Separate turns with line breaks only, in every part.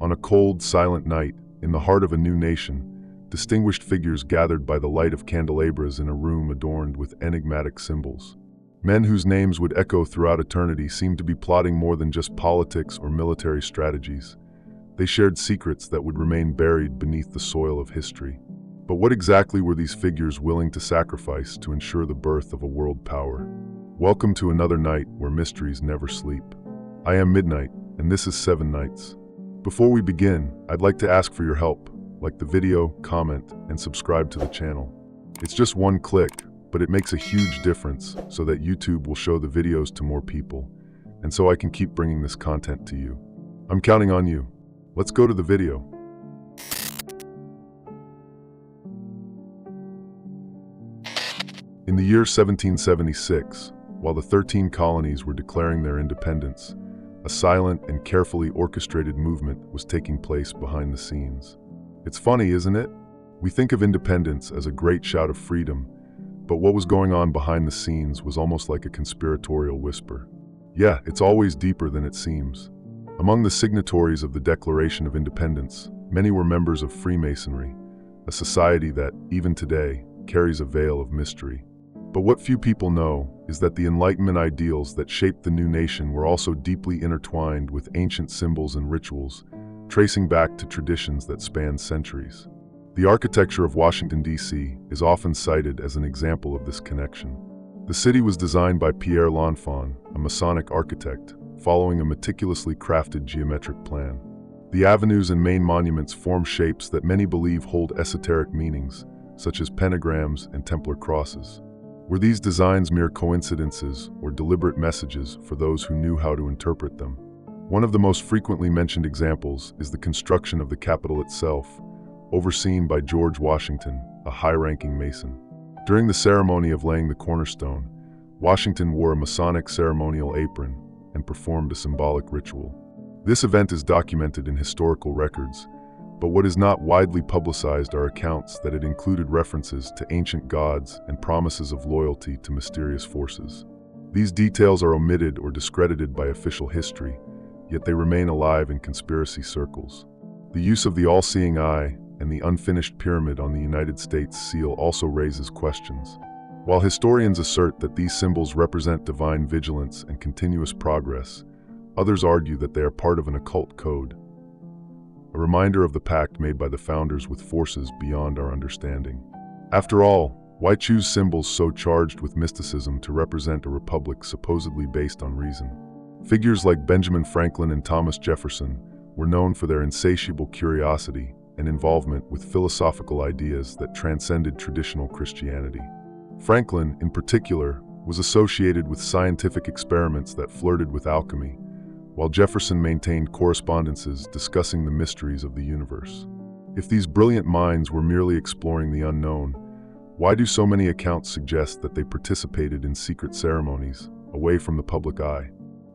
On a cold, silent night, in the heart of a new nation, distinguished figures gathered by the light of candelabras in a room adorned with enigmatic symbols. Men whose names would echo throughout eternity seemed to be plotting more than just politics or military strategies. They shared secrets that would remain buried beneath the soil of history. But what exactly were these figures willing to sacrifice to ensure the birth of a world power? Welcome to another night where mysteries never sleep. I am Midnight, and this is 7 Nights. Before we begin, I'd like to ask for your help. Like the video, comment, and subscribe to the channel. It's just one click, but it makes a huge difference so that YouTube will show the videos to more people, and so I can keep bringing this content to you. I'm counting on you. Let's go to the video. In the year 1776, while the 13 colonies were declaring their independence, a silent and carefully orchestrated movement was taking place behind the scenes. It's funny, isn't it? We think of independence as a great shout of freedom, but what was going on behind the scenes was almost like a conspiratorial whisper. Yeah, it's always deeper than it seems. Among the signatories of the Declaration of Independence, many were members of Freemasonry, a society that, even today, carries a veil of mystery. But what few people know is that the Enlightenment ideals that shaped the new nation were also deeply intertwined with ancient symbols and rituals, tracing back to traditions that span centuries. The architecture of Washington, D.C. is often cited as an example of this connection. The city was designed by Pierre L'Enfant, a Masonic architect, following a meticulously crafted geometric plan. The avenues and main monuments form shapes that many believe hold esoteric meanings, such as pentagrams and Templar crosses. Were these designs mere coincidences or deliberate messages for those who knew how to interpret them? One of the most frequently mentioned examples is the construction of the Capitol itself, overseen by George Washington, a high-ranking Mason. During the ceremony of laying the cornerstone, Washington wore a Masonic ceremonial apron and performed a symbolic ritual. This event is documented in historical records, but what is not widely publicized are accounts that it included references to ancient gods and promises of loyalty to mysterious forces. These details are omitted or discredited by official history, yet they remain alive in conspiracy circles. The use of the all-seeing eye and the unfinished pyramid on the United States seal also raises questions. While historians assert that these symbols represent divine vigilance and continuous progress, others argue that they are part of an occult code, a reminder of the pact made by the founders with forces beyond our understanding. After all, why choose symbols so charged with mysticism to represent a republic supposedly based on reason? Figures like Benjamin Franklin and Thomas Jefferson were known for their insatiable curiosity and involvement with philosophical ideas that transcended traditional Christianity. Franklin, in particular, was associated with scientific experiments that flirted with alchemy, while Jefferson maintained correspondences discussing the mysteries of the universe. If these brilliant minds were merely exploring the unknown, why do so many accounts suggest that they participated in secret ceremonies, away from the public eye?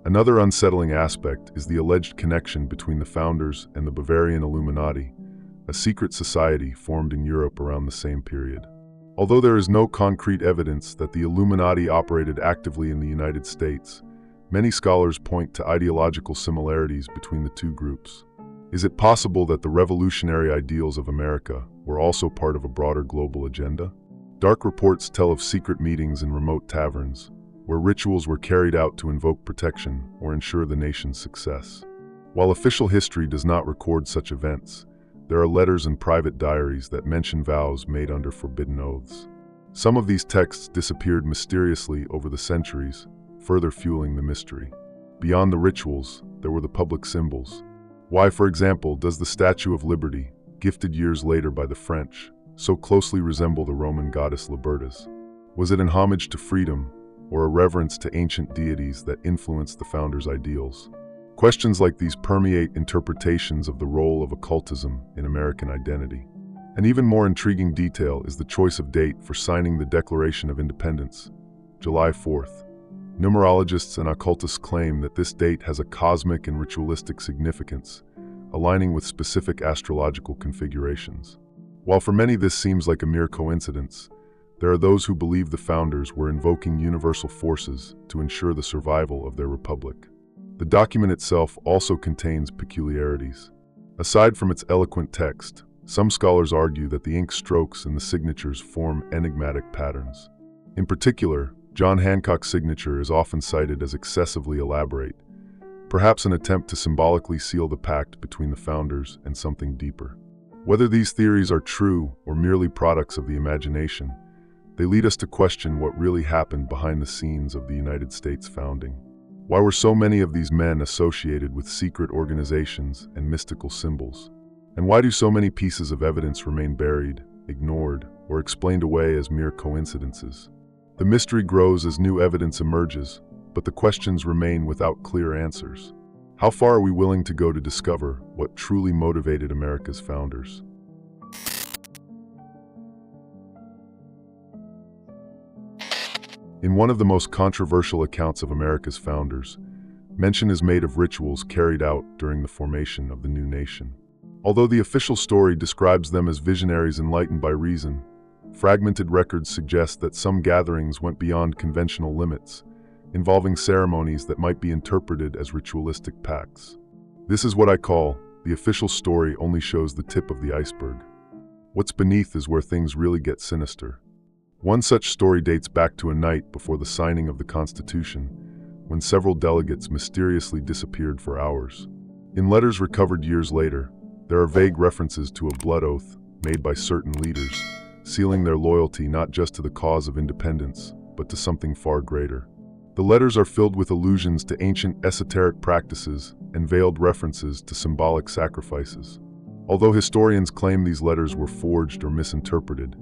Another unsettling aspect is the alleged connection between the founders and the Bavarian Illuminati, a secret society formed in Europe around the same period. Although there is no concrete evidence that the Illuminati operated actively in the United States, many scholars point to ideological similarities between the two groups. Is it possible that the revolutionary ideals of America were also part of a broader global agenda? Dark reports tell of secret meetings in remote taverns, where rituals were carried out to invoke protection or ensure the nation's success. While official history does not record such events, there are letters and private diaries that mention vows made under forbidden oaths. Some of these texts disappeared mysteriously over the centuries, further fueling the mystery. Beyond the rituals, there were the public symbols. Why, for example, does the Statue of Liberty, gifted years later by the French, so closely resemble the Roman goddess Libertas? Was it an homage to freedom, or a reverence to ancient deities that influenced the founders' ideals? Questions like these permeate interpretations of the role of occultism in American identity. An even more intriguing detail is the choice of date for signing the Declaration of Independence, July 4th. Numerologists and occultists claim that this date has a cosmic and ritualistic significance, aligning with specific astrological configurations. While for many this seems like a mere coincidence, there are those who believe the founders were invoking universal forces to ensure the survival of their republic. The document itself also contains peculiarities. Aside from its eloquent text, some scholars argue that the ink strokes and the signatures form enigmatic patterns. In particular, John Hancock's signature is often cited as excessively elaborate, perhaps an attempt to symbolically seal the pact between the founders and something deeper. Whether these theories are true or merely products of the imagination, they lead us to question what really happened behind the scenes of the United States founding. Why were so many of these men associated with secret organizations and mystical symbols? And why do so many pieces of evidence remain buried, ignored, or explained away as mere coincidences? The mystery grows as new evidence emerges, but the questions remain without clear answers. How far are we willing to go to discover what truly motivated America's founders? In one of the most controversial accounts of America's founders, mention is made of rituals carried out during the formation of the new nation. Although the official story describes them as visionaries enlightened by reason, fragmented records suggest that some gatherings went beyond conventional limits, involving ceremonies that might be interpreted as ritualistic pacts. This is what I call, the official story only shows the tip of the iceberg. What's beneath is where things really get sinister. One such story dates back to a night before the signing of the Constitution, when several delegates mysteriously disappeared for hours. In letters recovered years later, there are vague references to a blood oath made by certain leaders, sealing their loyalty not just to the cause of independence, but to something far greater. The letters are filled with allusions to ancient esoteric practices and veiled references to symbolic sacrifices. Although historians claim these letters were forged or misinterpreted,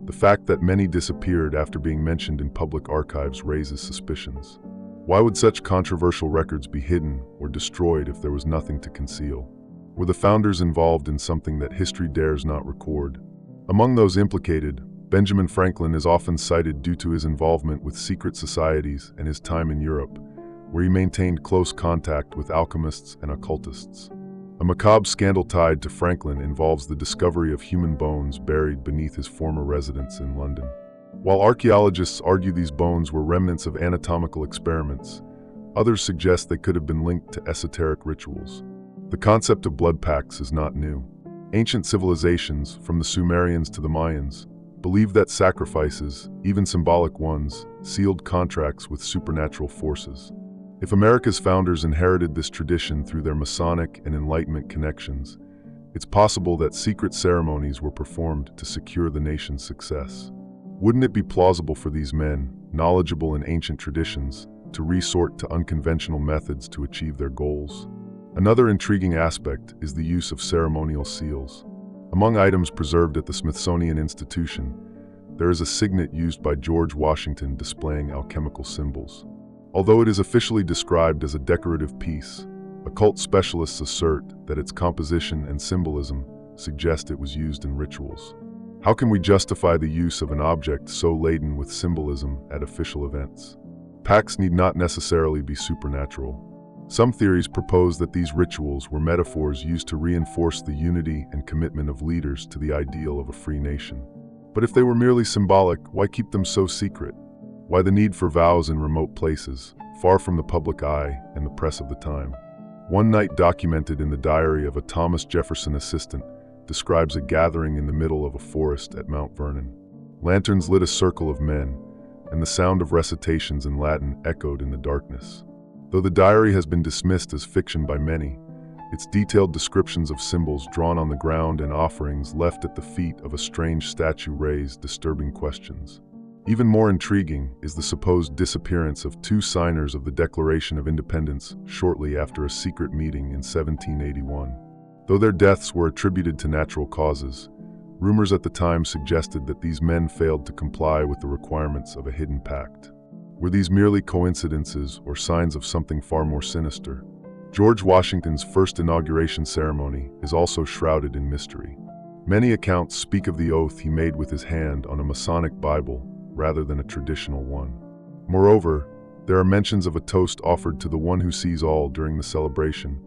the fact that many disappeared after being mentioned in public archives raises suspicions. Why would such controversial records be hidden or destroyed if there was nothing to conceal? Were the founders involved in something that history dares not record? Among those implicated, Benjamin Franklin is often cited due to his involvement with secret societies and his time in Europe, where he maintained close contact with alchemists and occultists. A macabre scandal tied to Franklin involves the discovery of human bones buried beneath his former residence in London. While archaeologists argue these bones were remnants of anatomical experiments, others suggest they could have been linked to esoteric rituals. The concept of blood pacts is not new. Ancient civilizations, from the Sumerians to the Mayans, believed that sacrifices, even symbolic ones, sealed contracts with supernatural forces. If America's founders inherited this tradition through their Masonic and Enlightenment connections, it's possible that secret ceremonies were performed to secure the nation's success. Wouldn't it be plausible for these men, knowledgeable in ancient traditions, to resort to unconventional methods to achieve their goals? Another intriguing aspect is the use of ceremonial seals. Among items preserved at the Smithsonian Institution, there is a signet used by George Washington displaying alchemical symbols. Although it is officially described as a decorative piece, occult specialists assert that its composition and symbolism suggest it was used in rituals. How can we justify the use of an object so laden with symbolism at official events? Pacts need not necessarily be supernatural. Some theories propose that these rituals were metaphors used to reinforce the unity and commitment of leaders to the ideal of a free nation. But if they were merely symbolic, why keep them so secret? Why the need for vows in remote places, far from the public eye and the press of the time? One night documented in the diary of a Thomas Jefferson assistant describes a gathering in the middle of a forest at Mount Vernon. Lanterns lit a circle of men, and the sound of recitations in Latin echoed in the darkness. Though the diary has been dismissed as fiction by many, its detailed descriptions of symbols drawn on the ground and offerings left at the feet of a strange statue raise disturbing questions. Even more intriguing is the supposed disappearance of two signers of the Declaration of Independence shortly after a secret meeting in 1781. Though their deaths were attributed to natural causes, rumors at the time suggested that these men failed to comply with the requirements of a hidden pact. Were these merely coincidences or signs of something far more sinister? George Washington's first inauguration ceremony is also shrouded in mystery. Many accounts speak of the oath he made with his hand on a Masonic Bible rather than a traditional one. Moreover, there are mentions of a toast offered to the One Who Sees All during the celebration,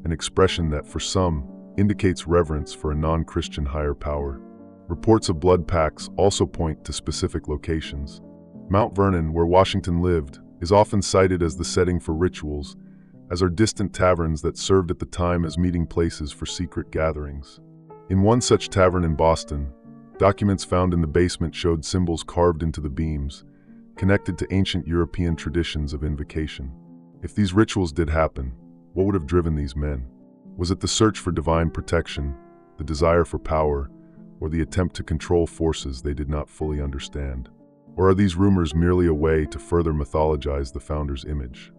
an expression that, for some, indicates reverence for a non-Christian higher power. Reports of blood pacts also point to specific locations. Mount Vernon, where Washington lived, is often cited as the setting for rituals, as are distant taverns that served at the time as meeting places for secret gatherings. In one such tavern in Boston, documents found in the basement showed symbols carved into the beams, connected to ancient European traditions of invocation. If these rituals did happen, what would have driven these men? Was it the search for divine protection, the desire for power, or the attempt to control forces they did not fully understand? Or are these rumors merely a way to further mythologize the founder's image?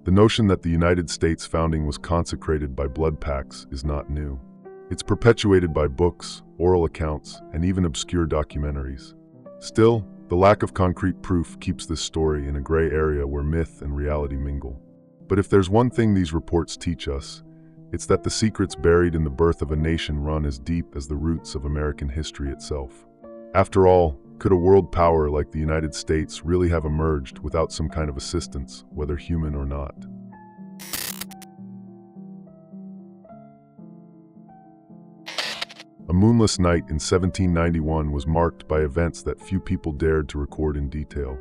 The notion that the United States founding was consecrated by blood pacts is not new. It's perpetuated by books, oral accounts, and even obscure documentaries. Still, the lack of concrete proof keeps this story in a gray area where myth and reality mingle. But if there's one thing these reports teach us, it's that the secrets buried in the birth of a nation run as deep as the roots of American history itself. After all, could a world power like the United States really have emerged without some kind of assistance, whether human or not? A moonless night in 1791 was marked by events that few people dared to record in detail.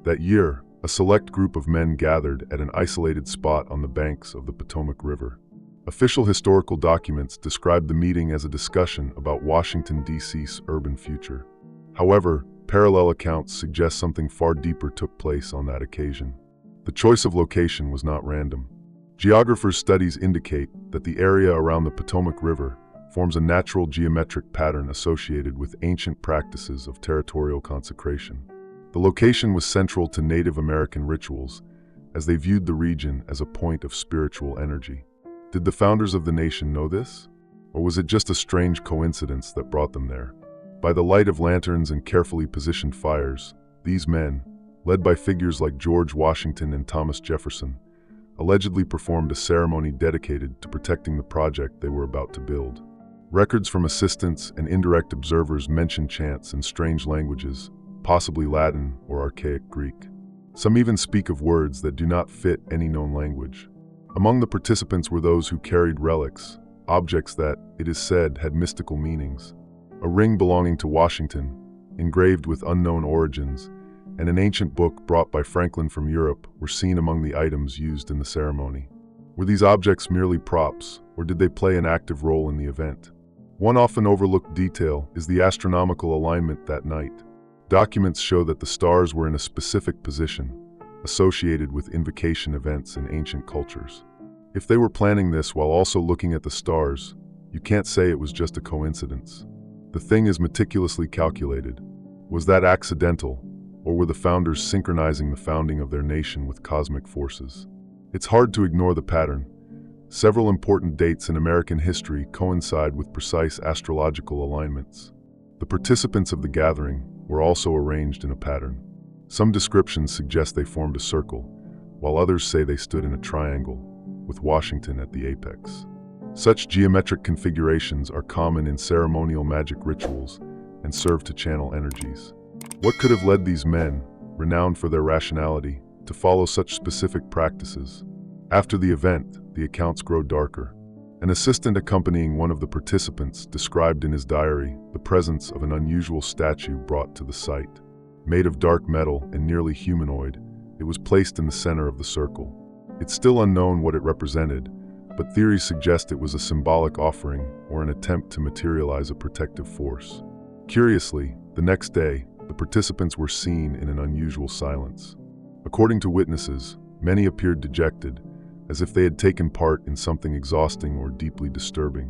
That year, a select group of men gathered at an isolated spot on the banks of the Potomac River. Official historical documents describe the meeting as a discussion about Washington, D.C.'s urban future. However, parallel accounts suggest something far deeper took place on that occasion. The choice of location was not random. Geographers' studies indicate that the area around the Potomac River forms a natural geometric pattern associated with ancient practices of territorial consecration. The location was central to Native American rituals, as they viewed the region as a point of spiritual energy. Did the founders of the nation know this? Or was it just a strange coincidence that brought them there? By the light of lanterns and carefully positioned fires, these men, led by figures like George Washington and Thomas Jefferson, allegedly performed a ceremony dedicated to protecting the project they were about to build. Records from assistants and indirect observers mention chants in strange languages, possibly Latin or archaic Greek. Some even speak of words that do not fit any known language. Among the participants were those who carried relics, objects that, it is said, had mystical meanings. A ring belonging to Washington, engraved with unknown origins, and an ancient book brought by Franklin from Europe were seen among the items used in the ceremony. Were these objects merely props, or did they play an active role in the event? One often overlooked detail is the astronomical alignment that night. Documents show that the stars were in a specific position, associated with invocation events in ancient cultures. If they were planning this while also looking at the stars, you can't say it was just a coincidence. The thing is meticulously calculated. Was that accidental, or were the founders synchronizing the founding of their nation with cosmic forces? It's hard to ignore the pattern. Several important dates in American history coincide with precise astrological alignments. The participants of the gathering were also arranged in a pattern. Some descriptions suggest they formed a circle, while others say they stood in a triangle, with Washington at the apex. Such geometric configurations are common in ceremonial magic rituals and serve to channel energies. What could have led these men, renowned for their rationality, to follow such specific practices? After the event, the accounts grow darker. An assistant accompanying one of the participants described in his diary the presence of an unusual statue brought to the site. Made of dark metal and nearly humanoid, it was placed in the center of the circle. It's still unknown what it represented, but theories suggest it was a symbolic offering or an attempt to materialize a protective force. Curiously, the next day, the participants were seen in an unusual silence. According to witnesses, many appeared dejected, as if they had taken part in something exhausting or deeply disturbing.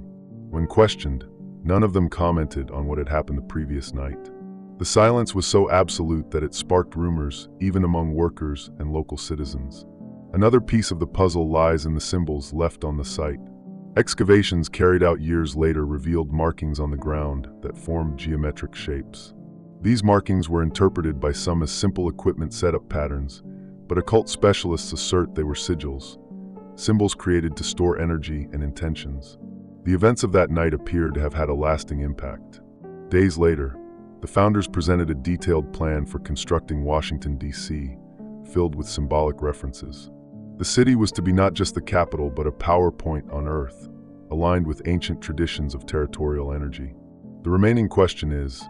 When questioned, none of them commented on what had happened the previous night. The silence was so absolute that it sparked rumors, even among workers and local citizens. Another piece of the puzzle lies in the symbols left on the site. Excavations carried out years later revealed markings on the ground that formed geometric shapes. These markings were interpreted by some as simple equipment setup patterns, but occult specialists assert they were sigils, symbols created to store energy and intentions. The events of that night appear to have had a lasting impact. Days later, the founders presented a detailed plan for constructing Washington, D.C., filled with symbolic references. The city was to be not just the capital, but a power point on Earth, aligned with ancient traditions of territorial energy. The remaining question is,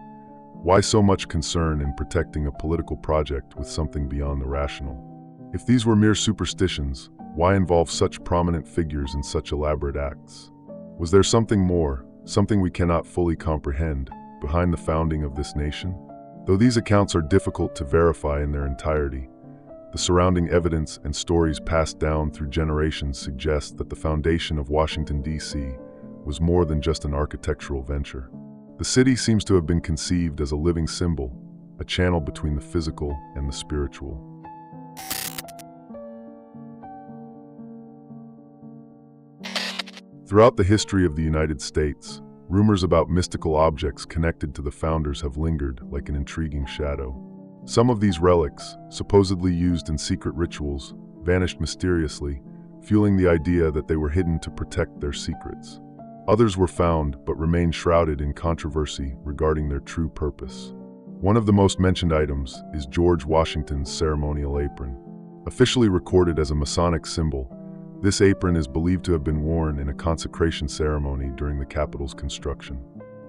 why so much concern in protecting a political project with something beyond the rational? If these were mere superstitions, Why involve such prominent figures in such elaborate acts? Was there something more, something we cannot fully comprehend, behind the founding of this nation? Though these accounts are difficult to verify in their entirety, the surrounding evidence and stories passed down through generations suggest that the foundation of Washington, D.C. was more than just an architectural venture. The city seems to have been conceived as a living symbol, a channel between the physical and the spiritual. Throughout the history of the United States, rumors about mystical objects connected to the founders have lingered like an intriguing shadow. Some of these relics, supposedly used in secret rituals, vanished mysteriously, fueling the idea that they were hidden to protect their secrets. Others were found but remain shrouded in controversy regarding their true purpose. One of the most mentioned items is George Washington's ceremonial apron. Officially recorded as a Masonic symbol, this apron is believed to have been worn in a consecration ceremony during the Capitol's construction.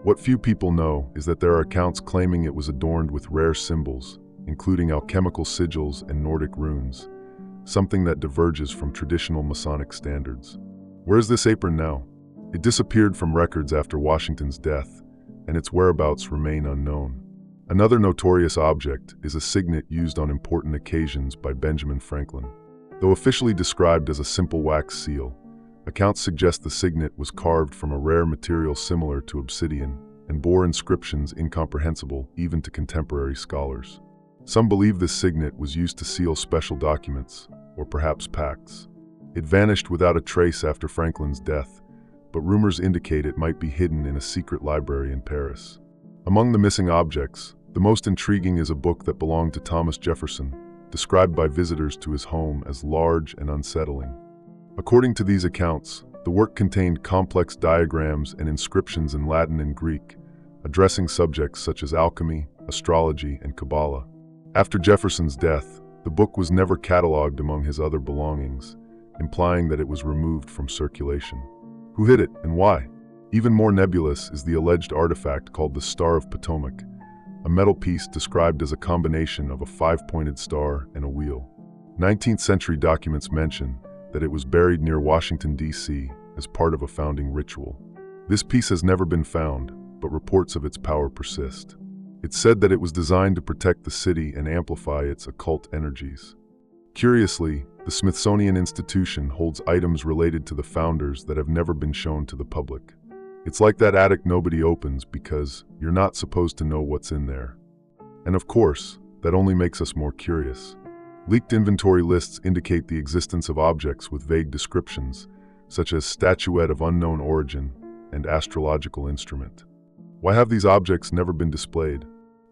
What few people know is that there are accounts claiming it was adorned with rare symbols, including alchemical sigils and Nordic runes, something that diverges from traditional Masonic standards. Where is this apron now? It disappeared from records after Washington's death, and its whereabouts remain unknown. Another notorious object is a signet used on important occasions by Benjamin Franklin. Though officially described as a simple wax seal, accounts suggest the signet was carved from a rare material similar to obsidian and bore inscriptions incomprehensible even to contemporary scholars. Some believe this signet was used to seal special documents, or perhaps pacts. It vanished without a trace after Franklin's death, but rumors indicate it might be hidden in a secret library in Paris. Among the missing objects, the most intriguing is a book that belonged to Thomas Jefferson, described by visitors to his home as large and unsettling. According to these accounts, the work contained complex diagrams and inscriptions in Latin and Greek, addressing subjects such as alchemy, astrology, and Kabbalah. After Jefferson's death, the book was never catalogued among his other belongings, implying that it was removed from circulation. Who hid it and why? Even more nebulous is the alleged artifact called the Star of Potomac, a metal piece described as a combination of a five-pointed star and a wheel. 19th century documents mention that it was buried near Washington, D.C. as part of a founding ritual. This piece has never been found, but reports of its power persist. It's said that it was designed to protect the city and amplify its occult energies. Curiously, the Smithsonian Institution holds items related to the founders that have never been shown to the public. It's like that attic nobody opens because you're not supposed to know what's in there. And of course, that only makes us more curious. Leaked inventory lists indicate the existence of objects with vague descriptions, such as statuette of unknown origin and astrological instrument. Why have these objects never been displayed?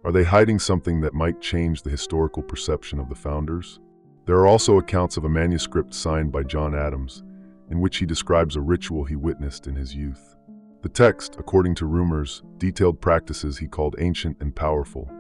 Are they hiding something that might change the historical perception of the founders? There are also accounts of a manuscript signed by John Adams, in which he describes a ritual he witnessed in his youth. The text, according to rumors, detailed practices he called ancient and powerful,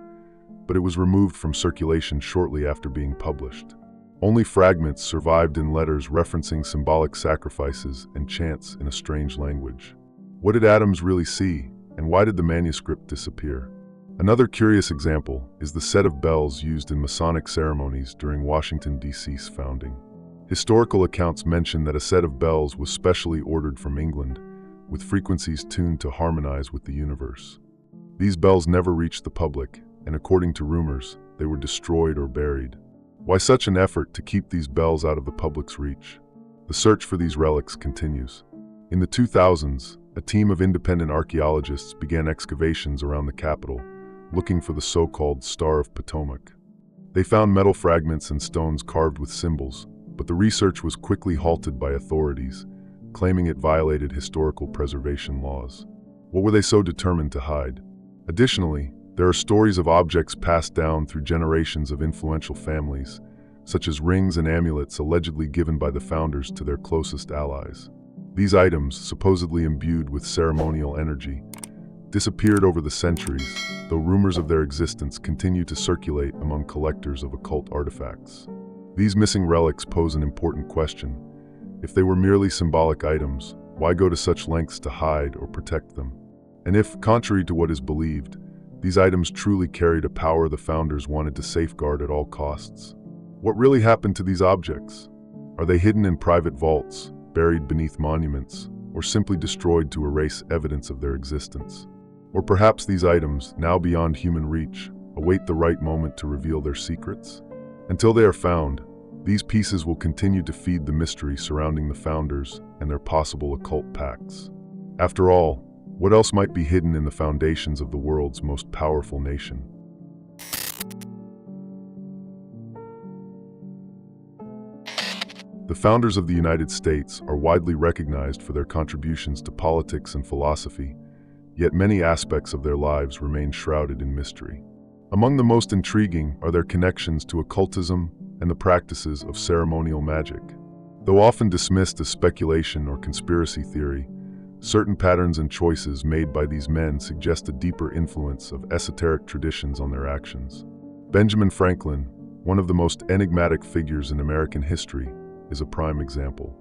but it was removed from circulation shortly after being published. Only fragments survived in letters referencing symbolic sacrifices and chants in a strange language. What did Adams really see, and why did the manuscript disappear? Another curious example is the set of bells used in Masonic ceremonies during Washington, D.C.'s founding. Historical accounts mention that a set of bells was specially ordered from England, with frequencies tuned to harmonize with the universe. These bells never reached the public, and according to rumors, they were destroyed or buried. Why such an effort to keep these bells out of the public's reach? The search for these relics continues. In the 2000s, a team of independent archaeologists began excavations around the Capitol, looking for the so-called Star of Potomac. They found metal fragments and stones carved with symbols, but the research was quickly halted by authorities, claiming it violated historical preservation laws. What were they so determined to hide? Additionally, there are stories of objects passed down through generations of influential families, such as rings and amulets allegedly given by the founders to their closest allies. These items, supposedly imbued with ceremonial energy, disappeared over the centuries, though rumors of their existence continue to circulate among collectors of occult artifacts. These missing relics pose an important question. If they were merely symbolic items, why go to such lengths to hide or protect them? And if, contrary to what is believed, these items truly carried a power the founders wanted to safeguard at all costs, what really happened to these objects? Are they hidden in private vaults, buried beneath monuments, or simply destroyed to erase evidence of their existence? Or perhaps these items, now beyond human reach, await the right moment to reveal their secrets? Until they are found, these pieces will continue to feed the mystery surrounding the founders and their possible occult pacts. After all, what else might be hidden in the foundations of the world's most powerful nation? The founders of the United States are widely recognized for their contributions to politics and philosophy, yet many aspects of their lives remain shrouded in mystery. Among the most intriguing are their connections to occultism and the practices of ceremonial magic. Though often dismissed as speculation or conspiracy theory, certain patterns and choices made by these men suggest a deeper influence of esoteric traditions on their actions. Benjamin Franklin, one of the most enigmatic figures in American history, is a prime example.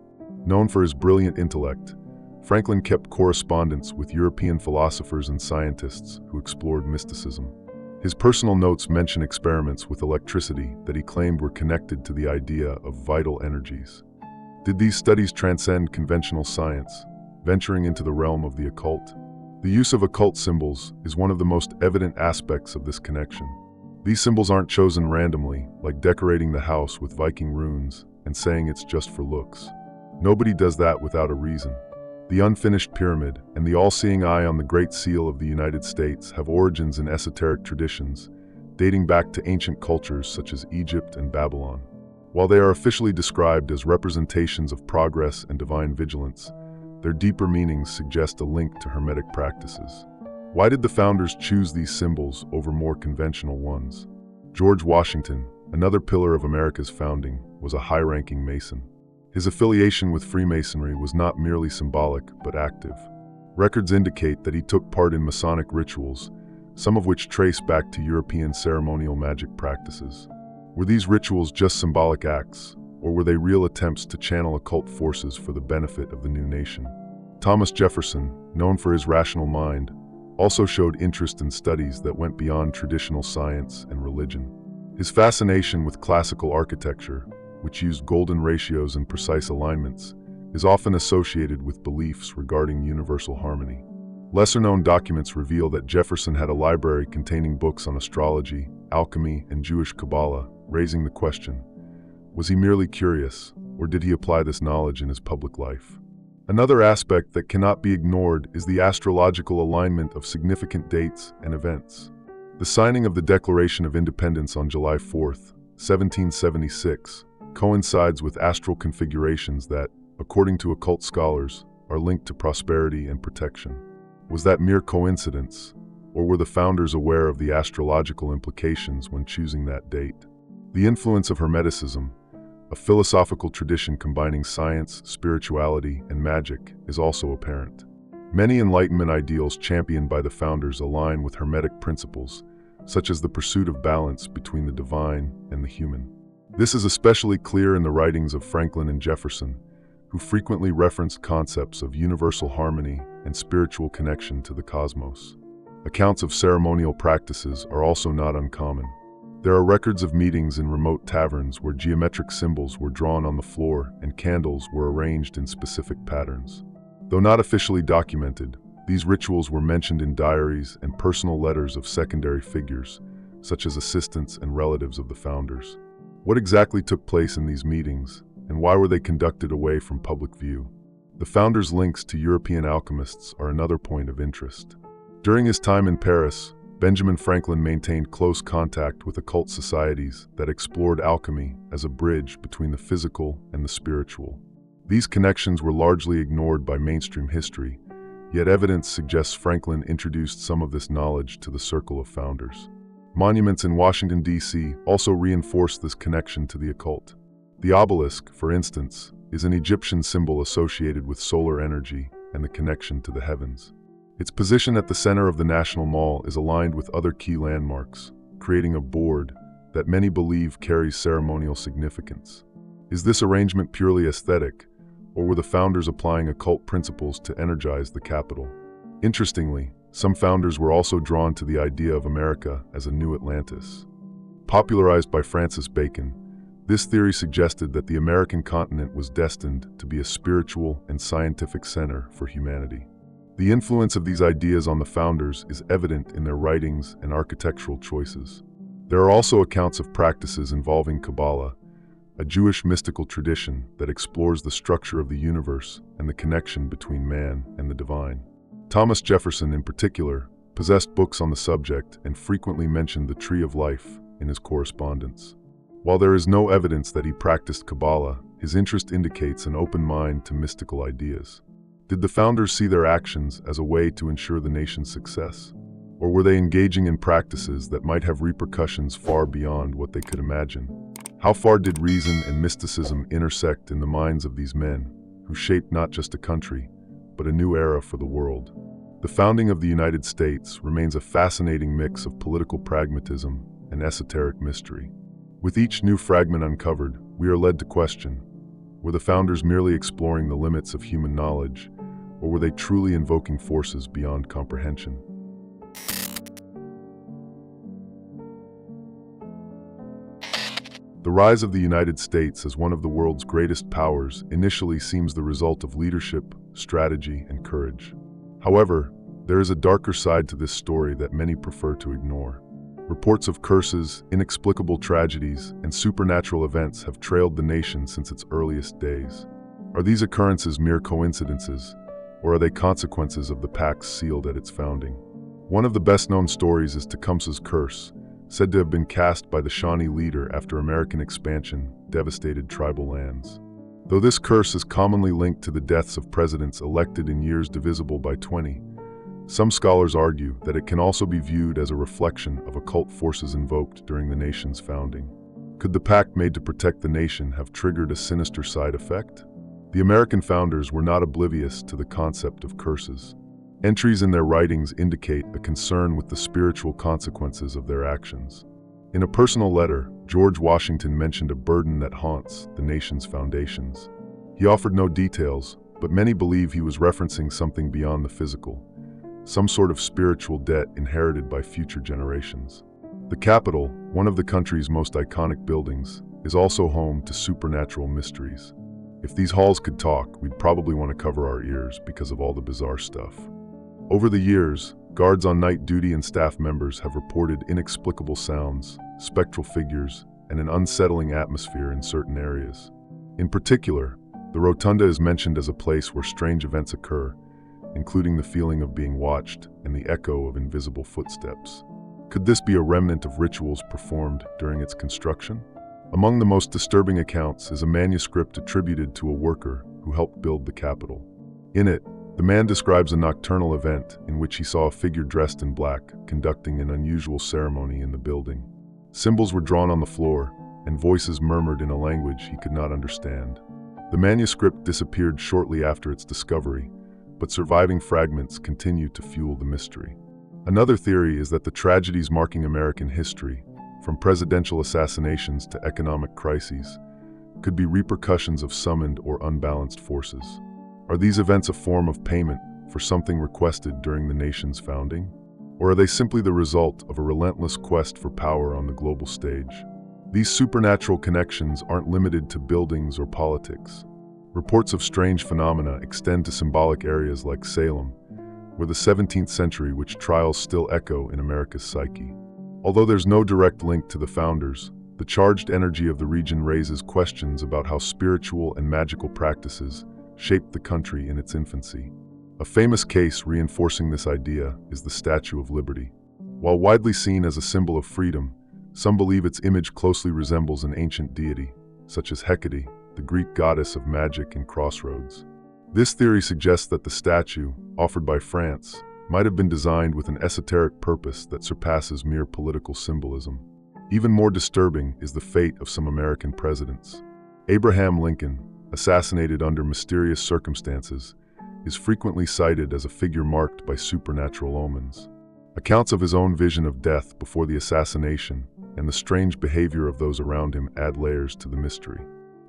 Known for his brilliant intellect, Franklin kept correspondence with European philosophers and scientists who explored mysticism. His personal notes mention experiments with electricity that he claimed were connected to the idea of vital energies. Did these studies transcend conventional science, venturing into the realm of the occult? The use of occult symbols is one of the most evident aspects of this connection. These symbols aren't chosen randomly, like decorating the house with Viking runes and saying it's just for looks. Nobody does that without a reason. The unfinished pyramid and the all-seeing eye on the Great Seal of the United States have origins in esoteric traditions, dating back to ancient cultures such as Egypt and Babylon. While they are officially described as representations of progress and divine vigilance, their deeper meanings suggest a link to Hermetic practices. Why did the founders choose these symbols over more conventional ones? George Washington, another pillar of America's founding, was a high-ranking Mason. His affiliation with Freemasonry was not merely symbolic, but active. Records indicate that he took part in Masonic rituals, some of which trace back to European ceremonial magic practices. Were these rituals just symbolic acts, or were they real attempts to channel occult forces for the benefit of the new nation? Thomas Jefferson, known for his rational mind, also showed interest in studies that went beyond traditional science and religion. His fascination with classical architecture, which used golden ratios and precise alignments, is often associated with beliefs regarding universal harmony. Lesser-known documents reveal that Jefferson had a library containing books on astrology, alchemy, and Jewish Kabbalah, raising the question, was he merely curious, or did he apply this knowledge in his public life? Another aspect that cannot be ignored is the astrological alignment of significant dates and events. The signing of the Declaration of Independence on July 4, 1776, coincides with astral configurations that, according to occult scholars, are linked to prosperity and protection. Was that mere coincidence, or were the founders aware of the astrological implications when choosing that date? The influence of Hermeticism, a philosophical tradition combining science, spirituality, and magic, is also apparent. Many Enlightenment ideals championed by the founders align with Hermetic principles, such as the pursuit of balance between the divine and the human. This is especially clear in the writings of Franklin and Jefferson, who frequently referenced concepts of universal harmony and spiritual connection to the cosmos. Accounts of ceremonial practices are also not uncommon. There are records of meetings in remote taverns where geometric symbols were drawn on the floor and candles were arranged in specific patterns. Though not officially documented, these rituals were mentioned in diaries and personal letters of secondary figures, such as assistants and relatives of the founders. What exactly took place in these meetings, and why were they conducted away from public view? The founders' links to European alchemists are another point of interest. During his time in Paris, Benjamin Franklin maintained close contact with occult societies that explored alchemy as a bridge between the physical and the spiritual. These connections were largely ignored by mainstream history, yet evidence suggests Franklin introduced some of this knowledge to the circle of founders. Monuments in Washington, D.C. also reinforce this connection to the occult. The obelisk, for instance, is an Egyptian symbol associated with solar energy and the connection to the heavens. Its position at the center of the National Mall is aligned with other key landmarks, creating a board that many believe carries ceremonial significance. Is this arrangement purely aesthetic, or were the founders applying occult principles to energize the capital? Interestingly, some founders were also drawn to the idea of America as a new Atlantis. Popularized by Francis Bacon, This theory suggested that the American continent was destined to be a spiritual and scientific center for humanity. The influence of these ideas on the founders is evident in their writings and architectural choices. There are also accounts of practices involving Kabbalah, a Jewish mystical tradition that explores the structure of the universe and the connection between man and the divine. Thomas Jefferson, in particular, possessed books on the subject and frequently mentioned the Tree of Life in his correspondence. While there is no evidence that he practiced Kabbalah, his interest indicates an open mind to mystical ideas. Did the founders see their actions as a way to ensure the nation's success? Or were they engaging in practices that might have repercussions far beyond what they could imagine? How far did reason and mysticism intersect in the minds of these men, who shaped not just a country, but a new era for the world? The founding of the United States remains a fascinating mix of political pragmatism and esoteric mystery. With each new fragment uncovered, we are led to question, were the founders merely exploring the limits of human knowledge, or were they truly invoking forces beyond comprehension? The rise of the United States as one of the world's greatest powers initially seems the result of leadership, strategy, and courage. However, there is a darker side to this story that many prefer to ignore. Reports of curses, inexplicable tragedies, and supernatural events have trailed the nation since its earliest days. Are these occurrences mere coincidences, or are they consequences of the pacts sealed at its founding? One of the best-known stories is Tecumseh's Curse, said to have been cast by the Shawnee leader after American expansion devastated tribal lands. Though this curse is commonly linked to the deaths of presidents elected in years divisible by 20, some scholars argue that it can also be viewed as a reflection of occult forces invoked during the nation's founding. Could the pact made to protect the nation have triggered a sinister side effect? The American founders were not oblivious to the concept of curses. Entries in their writings indicate a concern with the spiritual consequences of their actions. In a personal letter, George Washington mentioned a burden that haunts the nation's foundations. He offered no details, but many believe he was referencing something beyond the physical, some sort of spiritual debt inherited by future generations. The Capitol, one of the country's most iconic buildings, is also home to supernatural mysteries. If these halls could talk, we'd probably want to cover our ears because of all the bizarre stuff. Over the years, guards on night duty and staff members have reported inexplicable sounds, spectral figures, and an unsettling atmosphere in certain areas. In particular, the rotunda is mentioned as a place where strange events occur, including the feeling of being watched and the echo of invisible footsteps. Could this be a remnant of rituals performed during its construction? Among the most disturbing accounts is a manuscript attributed to a worker who helped build the Capitol. In it, the man describes a nocturnal event in which he saw a figure dressed in black conducting an unusual ceremony in the building. Symbols were drawn on the floor, and voices murmured in a language he could not understand. The manuscript disappeared shortly after its discovery, but surviving fragments continue to fuel the mystery. Another theory is that the tragedies marking American history, from presidential assassinations to economic crises, could be repercussions of summoned or unbalanced forces. Are these events a form of payment for something requested during the nation's founding? Or are they simply the result of a relentless quest for power on the global stage? These supernatural connections aren't limited to buildings or politics. Reports of strange phenomena extend to symbolic areas like Salem, where the 17th century witch trials still echo in America's psyche. Although there's no direct link to the founders, the charged energy of the region raises questions about how spiritual and magical practices shaped the country in its infancy. A famous case reinforcing this idea is the Statue of Liberty. While widely seen as a symbol of freedom, some believe its image closely resembles an ancient deity, such as Hecate, the Greek goddess of magic and crossroads. This theory suggests that the statue, offered by France, might have been designed with an esoteric purpose that surpasses mere political symbolism. Even more disturbing is the fate of some American presidents. Abraham Lincoln, assassinated under mysterious circumstances, is frequently cited as a figure marked by supernatural omens. Accounts of his own vision of death before the assassination and the strange behavior of those around him add layers to the mystery.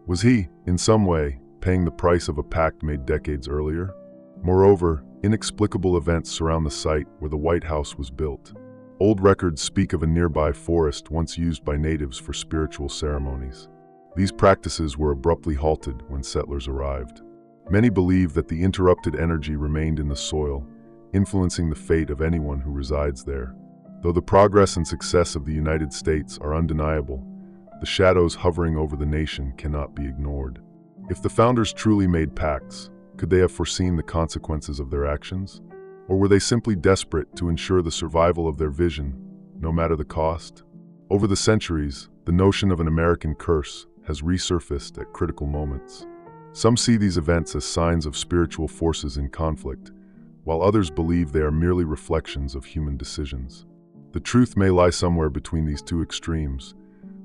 Was he, in some way, paying the price of a pact made decades earlier? Moreover, inexplicable events surround the site where the White House was built. Old records speak of a nearby forest once used by natives for spiritual ceremonies. These practices were abruptly halted when settlers arrived. Many believe that the interrupted energy remained in the soil, influencing the fate of anyone who resides there. Though the progress and success of the United States are undeniable, the shadows hovering over the nation cannot be ignored. If the founders truly made pacts, could they have foreseen the consequences of their actions? Or were they simply desperate to ensure the survival of their vision, no matter the cost? Over the centuries, the notion of an American curse has resurfaced at critical moments. Some see these events as signs of spiritual forces in conflict, while others believe they are merely reflections of human decisions. The truth may lie somewhere between these two extremes,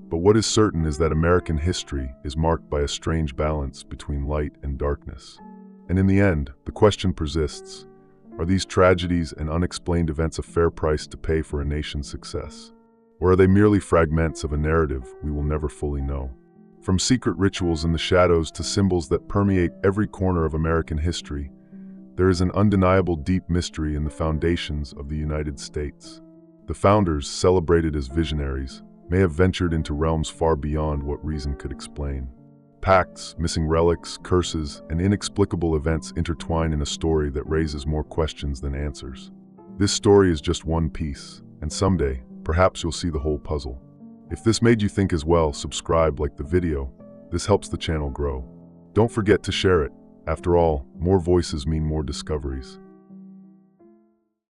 but what is certain is that American history is marked by a strange balance between light and darkness. And in the end, the question persists: are these tragedies and unexplained events a fair price to pay for a nation's success? Or are they merely fragments of a narrative we will never fully know? From secret rituals in the shadows to symbols that permeate every corner of American history, there is an undeniable deep mystery in the foundations of the United States. The founders, celebrated as visionaries, may have ventured into realms far beyond what reason could explain. Pacts, missing relics, curses, and inexplicable events intertwine in a story that raises more questions than answers. This story is just one piece, and someday, perhaps you'll see the whole puzzle. If this made you think as well, subscribe, like the video. This helps the channel grow. Don't forget to share it. After all, more voices mean more discoveries.